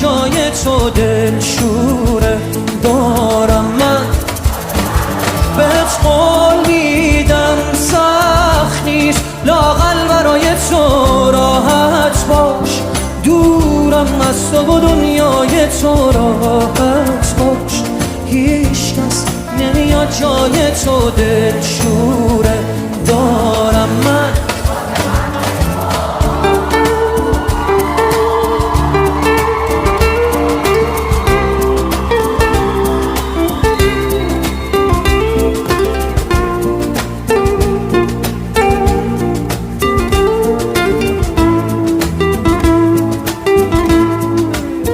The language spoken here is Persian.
جای تو دلشوره دارم من. بهت قول میدم سخت نیست، لااقل برای تو راحت باش. دورم از تو و دنیای تو راحت باش. هیچ کس نمیاد جای تو دلشوره